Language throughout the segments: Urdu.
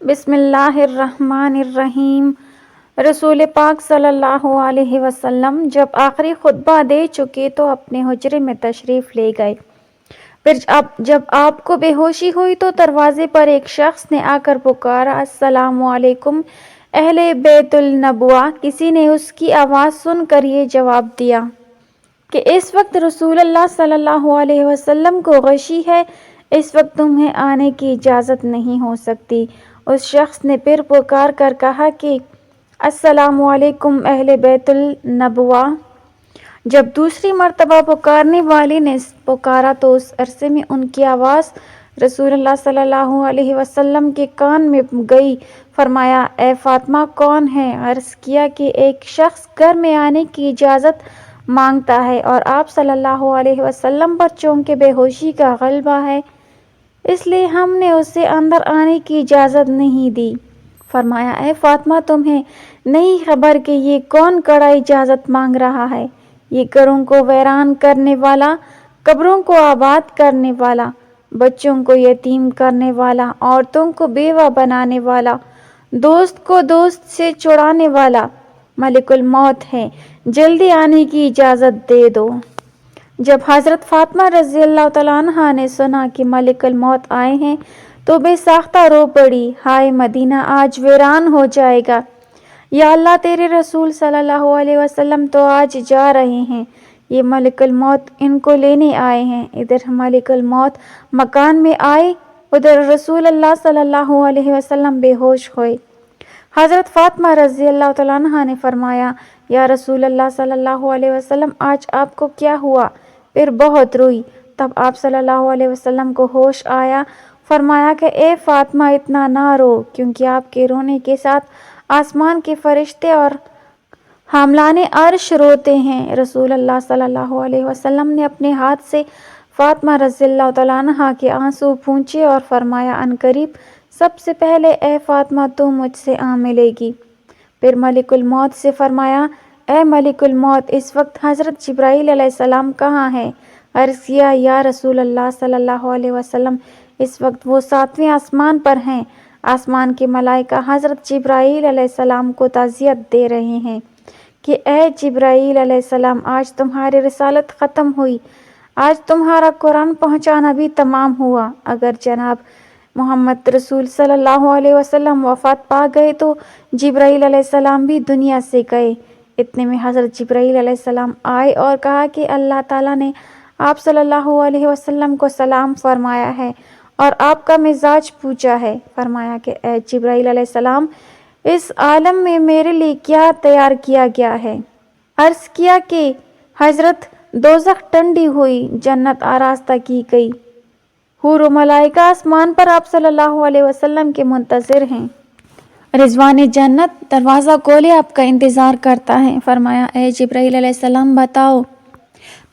بسم اللہ الرحمن الرحیم۔ رسول پاک صلی اللہ علیہ وسلم جب آخری خطبہ دے چکے تو اپنے حجرے میں تشریف لے گئے۔ پھر جب آپ کو بے ہوشی ہوئی تو دروازے پر ایک شخص نے آ کر پکارا، السلام علیکم اہل بیت النبوہ۔ کسی نے اس کی آواز سن کر یہ جواب دیا کہ اس وقت رسول اللہ صلی اللہ علیہ وسلم کو غشی ہے، اس وقت تمہیں آنے کی اجازت نہیں ہو سکتی۔ اس شخص نے پھر پکار کر کہا کہ السلام علیکم اہل بیت النبوہ۔ جب دوسری مرتبہ پکارنے والے نے پکارا تو اس عرصے میں ان کی آواز رسول اللہ صلی اللہ علیہ وسلم کے کان میں گئی۔ فرمایا، اے فاطمہ کون ہے؟ عرض کیا کہ ایک شخص گھر میں آنے کی اجازت مانگتا ہے اور آپ صلی اللہ علیہ وسلم پر چونکہ بے ہوشی کا غلبہ ہے اس لیے ہم نے اسے اندر آنے کی اجازت نہیں دی۔ فرمایا، اے فاطمہ تمہیں نہیں خبر کہ یہ کون کڑا اجازت مانگ رہا ہے؟ یہ گھروں کو ویران کرنے والا، قبروں کو آباد کرنے والا، بچوں کو یتیم کرنے والا، عورتوں کو بیوہ بنانے والا، دوست کو دوست سے چھڑانے والا ملک الموت ہے، جلدی آنے کی اجازت دے دو۔ جب حضرت فاطمہ رضی اللہ تعالیٰ عنہا نے سنا کہ ملک الموت آئے ہیں تو بے ساختہ رو پڑی، ہائے مدینہ آج ویران ہو جائے گا، یا اللہ تیرے رسول صلی اللہ علیہ وسلم تو آج جا رہے ہیں، یہ ملک الموت ان کو لینے آئے ہیں۔ ادھر ملک الموت مکان میں آئے، ادھر رسول اللہ صلی اللہ علیہ وسلم بے ہوش ہوئے۔ حضرت فاطمہ رضی اللہ تعالیٰ عنہا نے فرمایا، یا رسول اللہ صلی اللہ علیہ وسلم آج آپ کو کیا ہوا؟ پھر بہت روئی۔ تب آپ صلی اللہ علیہ وسلم کو ہوش آیا۔ فرمایا کہ اے فاطمہ اتنا نہ رو، کیونکہ آپ کے رونے کے ساتھ آسمان کے فرشتے اور حاملان عرش روتے ہیں۔ رسول اللہ صلی اللہ علیہ وسلم نے اپنے ہاتھ سے فاطمہ رضی اللہ تعالیٰ عنہا کے آنسو پونچھے اور فرمایا، عنقریب سب سے پہلے اے فاطمہ تو مجھ سے آ ملے گی۔ پھر ملک الموت سے فرمایا، اے ملک الموت اس وقت حضرت جبرائیل علیہ السلام کہاں ہے؟ عرض کیا، یا رسول اللہ صلی اللہ علیہ وسلم اس وقت وہ 7ویں آسمان پر ہیں۔ آسمان کے ملائکہ حضرت جبرائیل علیہ السلام کو تعزیت دے رہے ہیں کہ اے جبرائیل علیہ السلام آج تمہاری رسالت ختم ہوئی، آج تمہارا قرآن پہنچانا بھی تمام ہوا۔ اگر جناب محمد رسول صلی اللہ علیہ وسلم وفات پا گئے تو جبرائیل علیہ السلام بھی دنیا سے گئے۔ اتنے میں حضرت جبرائیل علیہ السلام آئے اور کہا کہ اللہ تعالیٰ نے آپ صلی اللہ علیہ وسلم کو سلام فرمایا ہے اور آپ کا مزاج پوچھا ہے۔ فرمایا کہ اے جبرائیل علیہ السلام اس عالم میں میرے لیے کیا تیار کیا گیا ہے؟ عرض کیا کہ حضرت دوزخ ٹھنڈی ہوئی، جنت آراستہ کی گئی، حور و ملائکہ آسمان پر آپ صلی اللہ علیہ وسلم کے منتظر ہیں، رضوان جنت دروازہ کھولے آپ کا انتظار کرتا ہے۔ فرمایا، اے جبرائیل علیہ السلام بتاؤ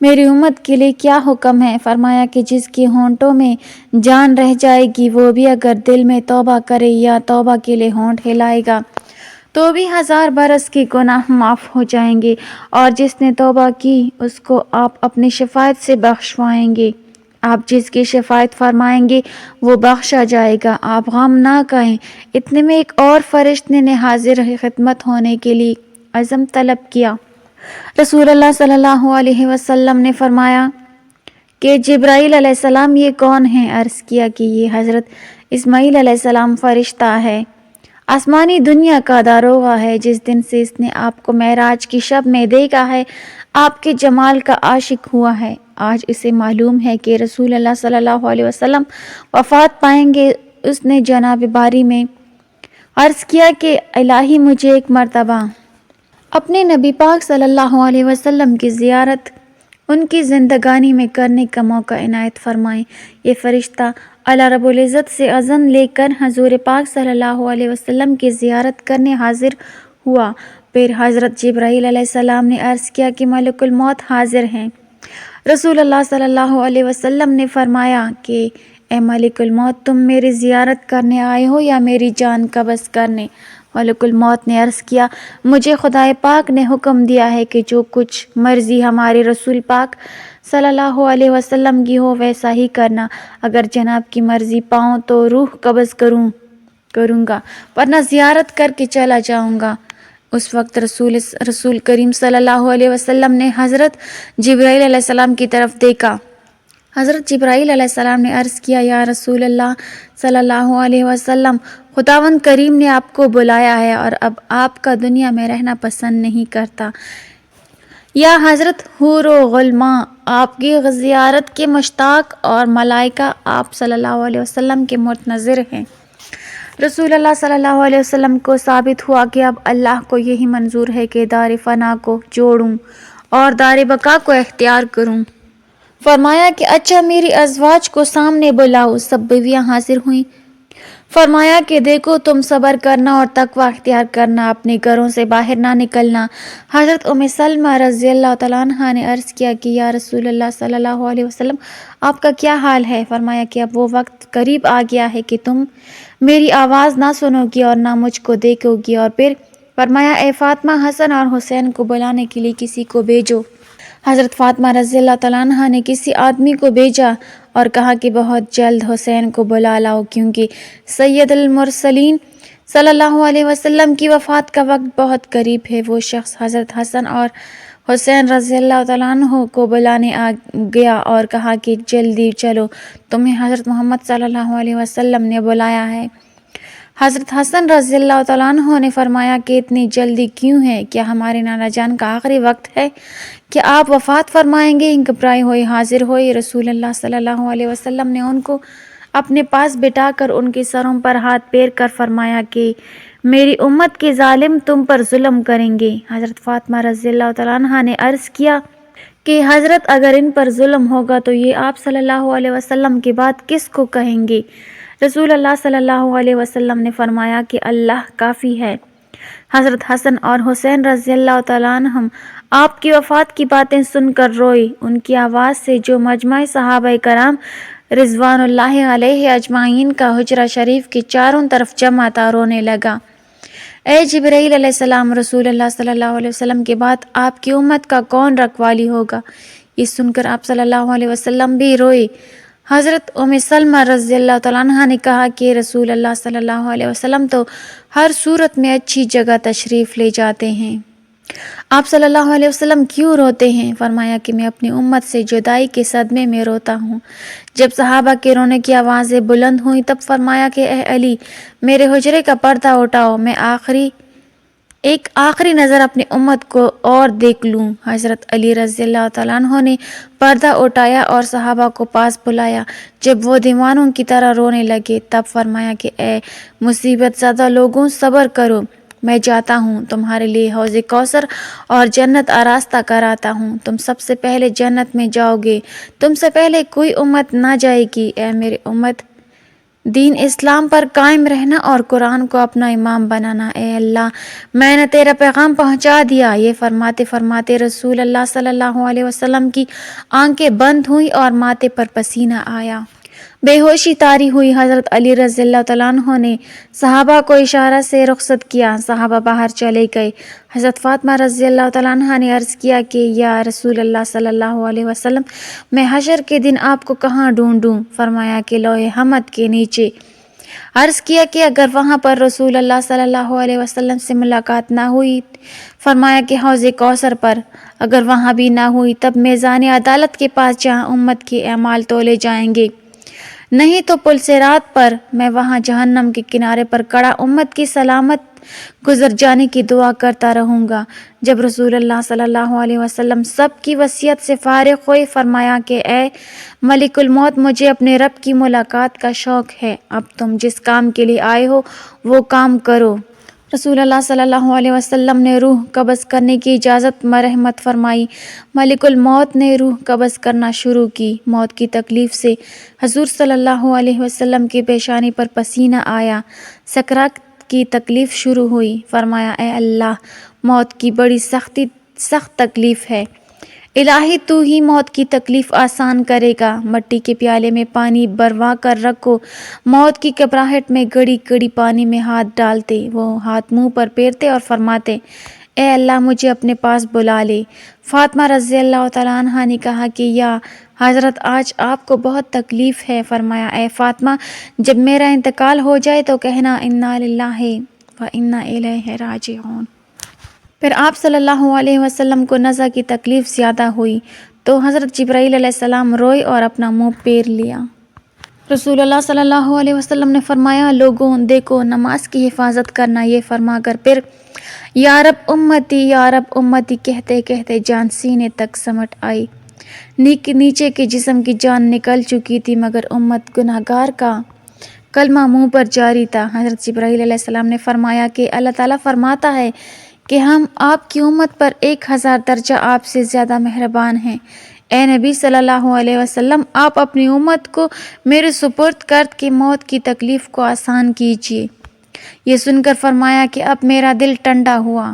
میری امت کے لیے کیا حکم ہے؟ فرمایا کہ جس کے ہونٹوں میں جان رہ جائے گی وہ بھی اگر دل میں توبہ کرے یا توبہ کے لیے ہونٹ ہلائے گا تو بھی 1000 برس کے گناہ معاف ہو جائیں گے، اور جس نے توبہ کی اس کو آپ اپنی شفاعت سے بخشوائیں گے، آپ جس کی شفاعت فرمائیں گے وہ بخشا جائے گا، آپ غم نہ کریں۔ اتنے میں ایک اور فرشتے نے حاضر خدمت ہونے کے لیے عزم طلب کیا۔ رسول اللہ صلی اللہ علیہ وسلم نے فرمایا کہ جبرائیل علیہ السلام یہ کون ہیں؟ عرض کیا کہ یہ حضرت اسماعیل علیہ السلام فرشتہ ہے، آسمانی دنیا کا داروغہ ہے، جس دن سے اس نے آپ کو معراج کی شب میں دیکھا ہے آپ کے جمال کا عاشق ہوا ہے۔ آج اسے معلوم ہے کہ رسول اللہ صلی اللہ علیہ وسلم وفات پائیں گے۔ اس نے جناب باری میں عرض کیا کہ الہی مجھے ایک مرتبہ اپنے نبی پاک صلی اللہ علیہ وسلم کی زیارت ان کی زندگانی میں کرنے کا موقع عنایت فرمائیں۔ یہ فرشتہ اللہ رب العزت سے اذن لے کر حضور پاک صلی اللہ علیہ وسلم کی زیارت کرنے حاضر ہوا۔ پھر حضرت جبرائیل علیہ السلام نے عرض کیا کہ ملک الموت حاضر ہیں۔ رسول اللہ صلی اللہ علیہ وسلم نے فرمایا کہ اے ملک الموت تم میری زیارت کرنے آئے ہو یا میری جان قبض کرنے؟ ملک الموت نے عرض کیا، مجھے خدا پاک نے حکم دیا ہے کہ جو کچھ مرضی ہمارے رسول پاک صلی اللہ علیہ وسلم کی ہو ویسا ہی کرنا، اگر جناب کی مرضی پاؤں تو روح قبض کروں کروں گا ورنہ زیارت کر کے چلا جاؤں گا۔ اس وقت رسول کریم صلی اللہ علیہ وسلم نے حضرت جبرائیل علیہ السلام کی طرف دیکھا۔ حضرت جبرائیل علیہ السلام نے عرض کیا، یا رسول اللہ صلی اللہ علیہ وسلم، خداوند کریم نے آپ کو بلایا ہے اور اب آپ کا دنیا میں رہنا پسند نہیں کرتا۔ یا حضرت حور و غلماں آپ کی زیارت کے مشتاق اور ملائکہ آپ صلی اللہ علیہ وسلم کے منتظر ہیں۔ رسول اللہ صلی اللہ علیہ وسلم کو ثابت ہوا کہ اب اللہ کو یہی منظور ہے کہ دار فنا کو چھوڑوں اور دار بقا کو اختیار کروں۔ فرمایا کہ اچھا میری ازواج کو سامنے بلاؤ۔ سب بیویاں حاضر ہوئیں۔ فرمایا کہ دیکھو تم صبر کرنا اور تقوی اختیار کرنا، اپنے گھروں سے باہر نہ نکلنا۔ حضرت ام سلمہ رضی اللہ تعالیٰ عنہ نے عرض کیا کہ یا رسول اللہ صلی اللہ علیہ وسلم، آپ کا کیا حال ہے؟ فرمایا کہ اب وہ وقت قریب آ گیا ہے کہ تم میری آواز نہ سنو گی اور نہ مجھ کو دیکھو گی۔ اور پھر فرمایا اے فاطمہ، حسن اور حسین کو بلانے کے لیے کسی کو بھیجو۔ حضرت فاطمہ رضی اللہ تعالیٰ عنہ نے کسی آدمی کو بھیجا اور کہا کہ بہت جلد حسین کو بلا لاؤ، کیونکہ سید المرسلین صلی اللہ علیہ وسلم کی وفات کا وقت بہت قریب ہے۔ وہ شخص حضرت حسن اور حسین رضی اللہ تعالیٰ عنہ کو بلانے آ گیا اور کہا کہ جلدی چلو، تمہیں حضرت محمد صلی اللہ علیہ وسلم نے بلایا ہے۔ حضرت حسن رضی اللہ تعالیٰ عنہ نے فرمایا کہ اتنی جلدی کیوں ہے؟ کیا ہمارے نانا جان کا آخری وقت ہے کہ آپ وفات فرمائیں گے؟ گھبرائے ہوئے حاضر ہوئے۔ رسول اللہ صلی اللہ علیہ وسلم نے ان کو اپنے پاس بٹھا کر ان کے سروں پر ہاتھ پھیر کر فرمایا کہ میری امت کے ظالم تم پر ظلم کریں گے۔ حضرت فاطمہ رضی اللہ تعالیٰ عنہ نے عرض کیا کہ حضرت اگر ان پر ظلم ہوگا تو یہ آپ صلی اللہ علیہ وسلم کے بعد کس کو کہیں گے؟ رسول اللہ صلی اللہ علیہ وسلم نے فرمایا کہ اللہ کافی ہے۔ حضرت حسن اور حسین رضی اللہ تعالیٰ عنہم آپ کی وفات کی باتیں سن کر روئے۔ ان کی آواز سے جو مجمع صحابہ کرام رضوان اللہ علیہ اجمعین کا حجرہ شریف کے چاروں طرف جمع تھا رونے لگا۔ اے جبرائیل علیہ السلام، رسول اللہ صلی اللہ علیہ وسلم کے بعد آپ کی امت کا کون رکھوالی ہوگا؟ یہ سن کر آپ صلی اللہ علیہ وسلم بھی روئے۔ حضرت ام سلمہ رضی اللہ تعالیٰ عنہ نے کہا کہ رسول اللہ صلی اللہ علیہ وسلم تو ہر صورت میں اچھی جگہ تشریف لے جاتے ہیں، آپ صلی اللہ علیہ وسلم کیوں روتے ہیں؟ فرمایا کہ میں اپنی امت سے جدائی کے صدمے میں روتا ہوں۔ جب صحابہ کے رونے کی آوازیں بلند ہوئیں تب فرمایا کہ اے علی، میرے حجرے کا پردہ اٹھاؤ، میں ایک آخری نظر اپنی امت کو اور دیکھ لوں۔ حضرت علی رضی اللہ تعالیٰ عنہ نے پردہ اٹھایا اور صحابہ کو پاس بلایا۔ جب وہ دیوانوں کی طرح رونے لگے تب فرمایا کہ اے مصیبت زدہ لوگوں، صبر کرو، میں جاتا ہوں، تمہارے لیے حوض کوثر اور جنت آراستہ کراتا ہوں، تم سب سے پہلے جنت میں جاؤ گے، تم سے پہلے کوئی امت نہ جائے گی۔ اے میری امت، دین اسلام پر قائم رہنا اور قرآن کو اپنا امام بنانا۔ اے اللہ، میں نے تیرا پیغام پہنچا دیا۔ یہ فرماتے فرماتے رسول اللہ صلی اللہ علیہ وسلم کی آنکھیں بند ہوئیں اور ماتھے پر پسینہ آیا، بے ہوشی طاری ہوئی۔ حضرت علی رضی اللہ تعالیٰ عنہ نے صحابہ کو اشارہ سے رخصت کیا، صحابہ باہر چلے گئے۔ حضرت فاطمہ رضی اللہ تعالیٰ عنہ نے عرض کیا کہ یا رسول اللہ صلی اللہ علیہ وسلم، میں حشر کے دن آپ کو کہاں ڈھونڈوں؟ فرمایا کہ لوح حمد کے نیچے۔ عرض کیا کہ اگر وہاں پر رسول اللہ صلی اللہ علیہ وسلم سے ملاقات نہ ہوئی؟ فرمایا کہ حوض کوثر پر۔ اگر وہاں بھی نہ ہوئی تب میزان عدالت کے پاس جہاں امت کے اعمال تولے جائیں گے، نہیں تو پل صراط پر، میں وہاں جہنم کے کنارے پر کھڑا امت کی سلامت گزر جانے کی دعا کرتا رہوں گا۔ جب رسول اللہ صلی اللہ علیہ وسلم سب کی وصیت سے فارغ ہوئے فرمایا کہ اے ملک الموت، مجھے اپنے رب کی ملاقات کا شوق ہے، اب تم جس کام کے لیے آئے ہو وہ کام کرو۔ رسول اللہ صلی اللہ علیہ وسلم نے روح قبض کرنے کی اجازت مرحمت فرمائی۔ ملک الموت نے روح قبض کرنا شروع کی۔ موت کی تکلیف سے حضور صلی اللہ علیہ وسلم کی پیشانی پر پسینہ آیا، سکرات کی تکلیف شروع ہوئی۔ فرمایا اے اللہ، موت کی بڑی سخت تکلیف ہے، الہی تو ہی موت کی تکلیف آسان کرے گا۔ مٹی کے پیالے میں پانی بھروا کر رکھو۔ موت کی گھبراہٹ میں گڑی گڑی پانی میں ہاتھ ڈالتے، وہ ہاتھ منہ پر پھیرتے اور فرماتے اے اللہ، مجھے اپنے پاس بلا لے۔ فاطمہ رضی اللہ تعالیٰ عنہ نے کہا کہ یا حضرت آج آپ کو بہت تکلیف ہے۔ فرمایا اے فاطمہ جب میرا انتقال ہو جائے تو کہنا انا للہ و انا الیہ راجعون۔ پھر آپ صلی اللہ علیہ وسلم کو نزع کی تکلیف زیادہ ہوئی تو حضرت جبرائیل علیہ السلام روئے اور اپنا منہ پیر لیا۔ رسول اللہ صلی اللہ علیہ وسلم نے فرمایا لوگوں دیکھو نماز کی حفاظت کرنا، یہ فرما کر پھر یا رب امتی کہتے کہتے جان سینے تک سمٹ آئی۔ نیچے کے جسم کی جان نکل چکی تھی مگر امت گناہگار کا کلمہ منہ پر جاری تھا۔ حضرت جبرائیل علیہ السلام نے فرمایا کہ اللہ تعالیٰ فرماتا ہے کہ ہم آپ کی امت پر 1000 درجہ آپ سے زیادہ مہربان ہیں۔ اے نبی صلی اللہ علیہ وسلم آپ اپنی امت کو میرے سپرد کر کے موت کی تکلیف کو آسان کیجیے۔ یہ سن کر فرمایا کہ اب میرا دل ٹھنڈا ہوا۔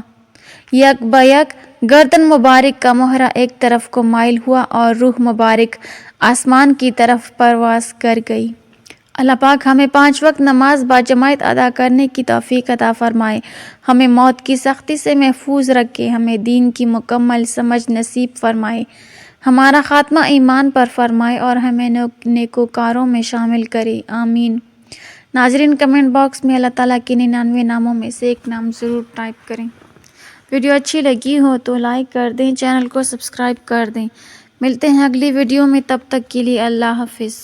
یک بیک گردن مبارک کا مہرہ ایک طرف کو مائل ہوا اور روح مبارک آسمان کی طرف پرواز کر گئی۔ اللہ پاک ہمیں 5 وقت نماز باجماعت ادا کرنے کی توفیق عطا فرمائے، ہمیں موت کی سختی سے محفوظ رکھے، ہمیں دین کی مکمل سمجھ نصیب فرمائے، ہمارا خاتمہ ایمان پر فرمائے اور ہمیں نیکوکاروں میں شامل کرے، آمین۔ ناظرین کمنٹ باکس میں اللہ تعالیٰ کے 99 ناموں میں سے ایک نام ضرور ٹائپ کریں۔ ویڈیو اچھی لگی ہو تو لائک کر دیں، چینل کو سبسکرائب کر دیں۔ ملتے ہیں اگلی ویڈیو میں، تب تک کے لیے اللہ حافظ۔